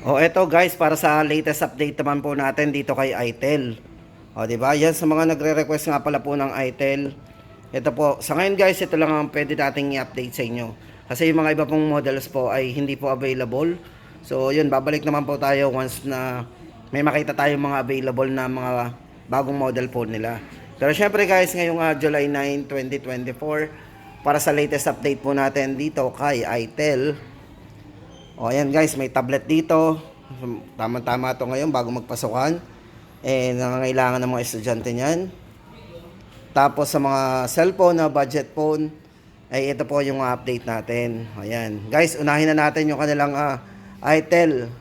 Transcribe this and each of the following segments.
O eto guys, para sa latest update naman po natin dito kay itel. O di ba? Yan sa mga nagre-request nga pala po ng itel. Ito po, sa ngayon guys, ito lang ang pwede nating i-update sa inyo. Kasi yung mga iba pong models po ay hindi po available. So yun, babalik naman po tayo once na may makita tayong mga available na mga bagong model po nila. Pero syempre guys, ngayong July 9, 2024, para sa latest update po natin dito kay itel. O ayan guys, may tablet dito. Tama-tama to ngayon bago magpasukan. Nangangailangan ng mga estudyante niyan. Tapos sa mga cellphone na budget phone, ay ito po yung update natin. Ayan. Guys, unahin na natin yung kanilang itel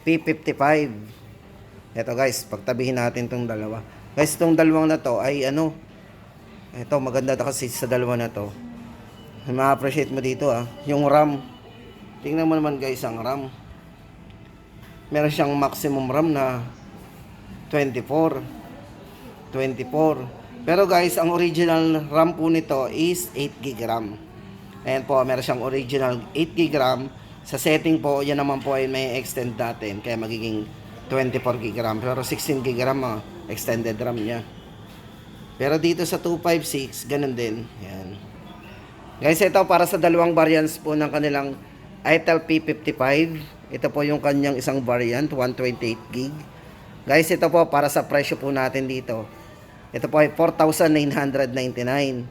P55. Ito guys, pagtabihin natin tong dalawa. Guys, itong dalawang na to ay ito maganda to kasi sa dalawa na to. Ma-appreciate mo dito yung RAM. Tingnan mo naman guys ang RAM. Meron siyang maximum RAM na 24. Pero guys, ang original RAM po nito is 8GB RAM. Ayan po, meron siyang original 8GB RAM. Sa setting po, yan naman po ay may extend natin. Kaya magiging 24GB RAM. Pero 16GB RAM extended RAM niya. Pero dito sa 256, ganun din. Ayan. Guys, ito para sa dalawang variants po ng kanilang itel P55. Ito po yung kanyang isang variant, 128GB. Guys, ito po para sa presyo po natin dito. Ito po ay 4,999.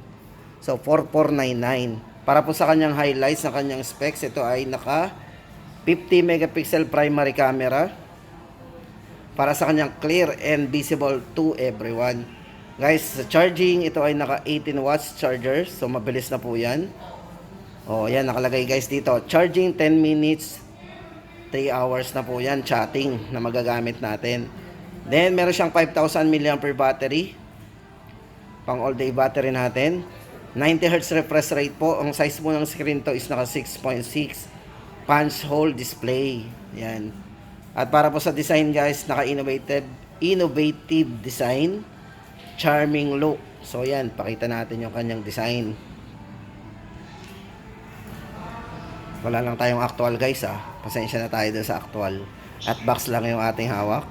So, 4,499. Para po sa kanyang highlights ng kanyang specs, ito ay naka 50 megapixel primary camera. Para sa kanyang clear and visible to everyone. Guys, sa charging, ito ay naka 18 watts charger. So, mabilis na po yan. O, yan, nakalagay guys dito. Charging 10 minutes, 3 hours na po yan. Chatting na magagamit natin. Then, meron siyang 5,000 mAh battery. Pang all day battery natin. 90Hz refresh rate po. Ang size po ng screen to is naka 6.6 punch hole display. Yan. At para po sa design guys, naka innovative design. Charming look. So, yan. Pakita natin yung kanyang design. Wala lang tayong actual guys Pasensya na tayo dun sa actual. At box lang yung ating hawak.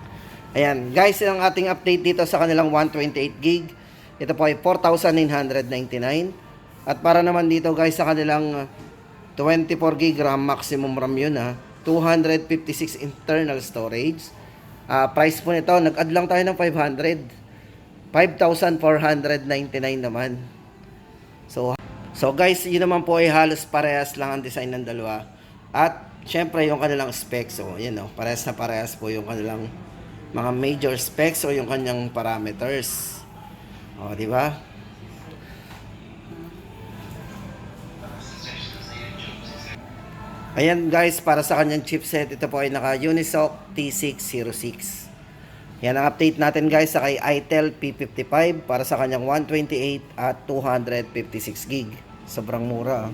Ayan. Guys, yung ating update dito sa kanilang 128GB. Ito po ay 4,999. At para naman dito guys sa kanilang 24GB RAM, maximum RAM yun 256 internal storage. Price po nito, nag-add lang tayo ng 500. 5,499 naman. So guys, yun naman po ay halos parehas lang ang design ng dalawa. At syempre yung kanilang specs. So yun parehas na parehas po yung kanilang mga major specs o yung kanyang parameters. O, di ba? Ayan guys, para sa kanyang chipset, ito po ay naka Unisoc T606. Yan ang update natin guys sa kay itel P55 para sa kanyang 128 at 256GB. Sobrang mura.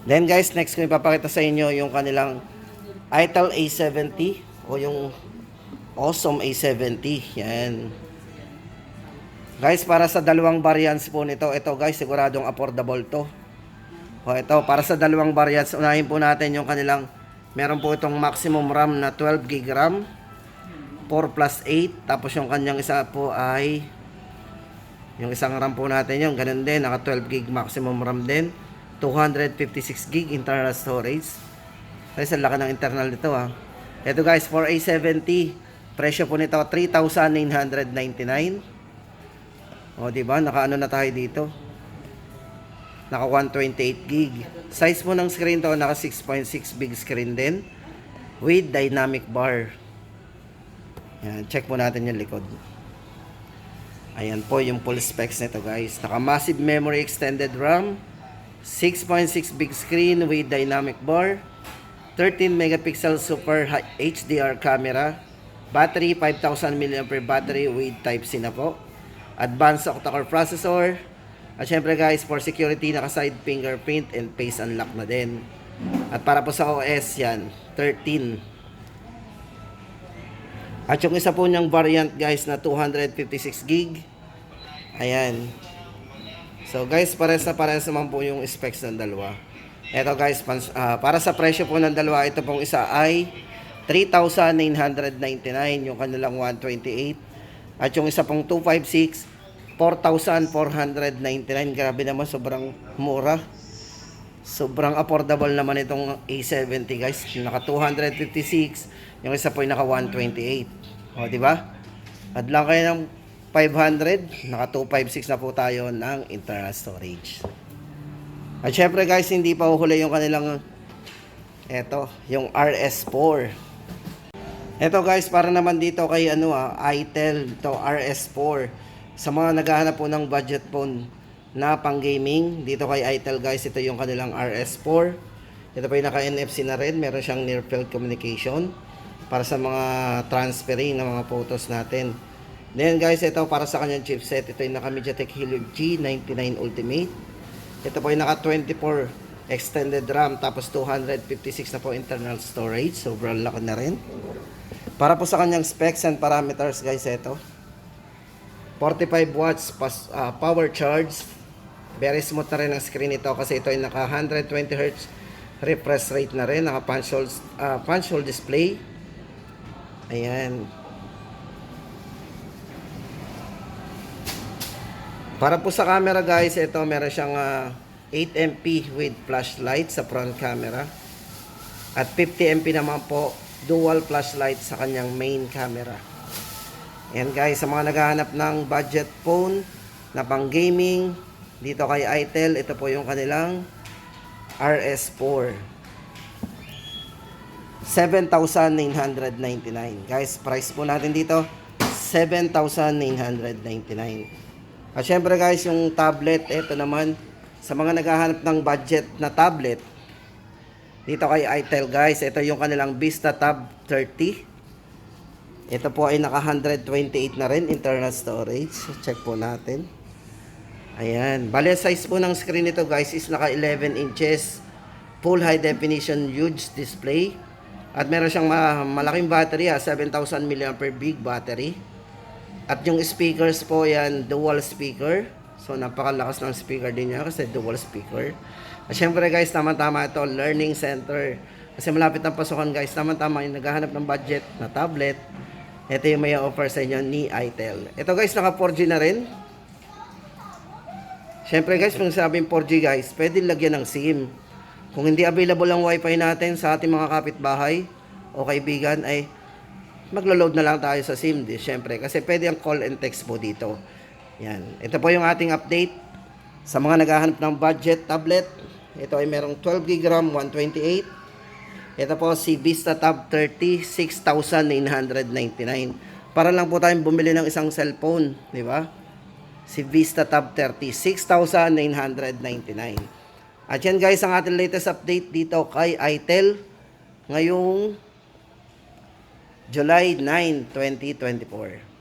Then guys, next ko ipapakita sa inyo yung kanilang itel A70 o yung Awesome A70. Yan. Guys, para sa dalawang variants po nito, ito guys, siguradong affordable to. O ito, para sa dalawang variants, unahin po natin yung kanilang, meron po itong maximum RAM na 12GB RAM, 4+8, tapos yung kanyang isa po ay, yung isang RAM po natin yung ganun din, naka 12GB maximum RAM din, 256GB internal storage. Guys, ang laki ng internal nito Ito guys, for A70, presyo po nito 3,999. O, diba? Naka na tayo dito. Naka 128GB. Size mo ng screen to, naka 6.6 big screen din. With dynamic bar. Yan, check mo natin yung likod. Ayan po yung full specs nito guys. Naka massive memory extended RAM. 6.6 big screen with dynamic bar. 13 megapixel super HDR camera. Battery, 5,000 mAh battery with Type-C na po. Advanced octa-core processor. At syempre guys, for security, naka-side fingerprint and face unlock na din. At para po sa OS, yan, 13. At yung isa po niyang variant guys na 256GB. Ayan. So guys, pares naman po yung specs ng dalawa. Eto guys, para sa presyo po ng dalawa, ito pong isa ay 3,999 yung kanilang 128. At yung isa pong 256, 4,499. Grabe naman, sobrang mura. Sobrang affordable naman itong A70 guys. Yung naka 256, yung isa po yung naka 128. O, di ba? Add lang kayo ng 500, naka 256 na po tayo ng internal storage. At syempre guys, hindi pa uhuli yung kanilang yung RS4. Eto guys, para naman dito kay itel, to RS4. Sa mga naghahanap po ng budget phone na pang gaming, dito kay itel guys, ito yung kanilang RS4. Ito pa yung naka NFC na rin, meron siyang near field communication para sa mga transferring ng mga photos natin. Then guys, ito para sa kanyang chipset, ito yung naka MediaTek Helio G99 Ultimate. Ito po yung naka 24 extended RAM, tapos 256 na po internal storage. Sobrang laki na rin. Para po sa kanyang specs and parameters guys, ito 45 watts power charge. Very smooth na rin ang screen nito kasi ito ay naka 120 Hz refresh rate na rin. Naka punch hole display. Ayan. Para po sa camera guys, ito meron siyang 8MP with flashlight sa front camera. At 50MP naman po dual flashlight sa kanyang main camera. Ayan guys, sa mga naghahanap ng budget phone na pang gaming, dito kay itel, ito po yung kanilang RS4. 7,999. Guys, price po natin dito, 7,999. At syempre guys, yung tablet, ito naman, sa mga naghahanap ng budget na tablet, dito kay itel guys, ito yung kanilang Vista Tab 30. Ito po ay naka 128 na rin internal storage. Check po natin. Ayan. Bale, size po ng screen nito guys is naka 11 inches. Full high definition huge display. At meron siyang malaking battery, 7,000 mAh big battery. At yung speakers po yan, dual speaker. So napakalakas ng speaker din niya kasi dual speaker. At syempre guys, tama-tama ito, learning center. Kasi malapit ang pasukan guys, tama-tama yung naghahanap ng budget na tablet. Ito yung may offer sa inyo ni itel. Ito guys, naka 4G na rin. Syempre guys, kung sabing 4G guys, pwede lagyan ng SIM. Kung hindi available ang wifi natin sa ating mga kapitbahay o kaibigan, ay maglo-load na lang tayo sa SIM. Syempre, kasi pwede ang call and text po dito. Yan. Ito po yung ating update sa mga naghahanap ng budget tablet. Ito ay merong 12GB RAM, 128. Ito po si Vista Tab 30, 6,999. Para lang po tayong bumili ng isang cellphone, di ba? Si Vista Tab 30, 6,999. At yan guys, ang ating latest update dito kay itel ngayong July 9, 2024.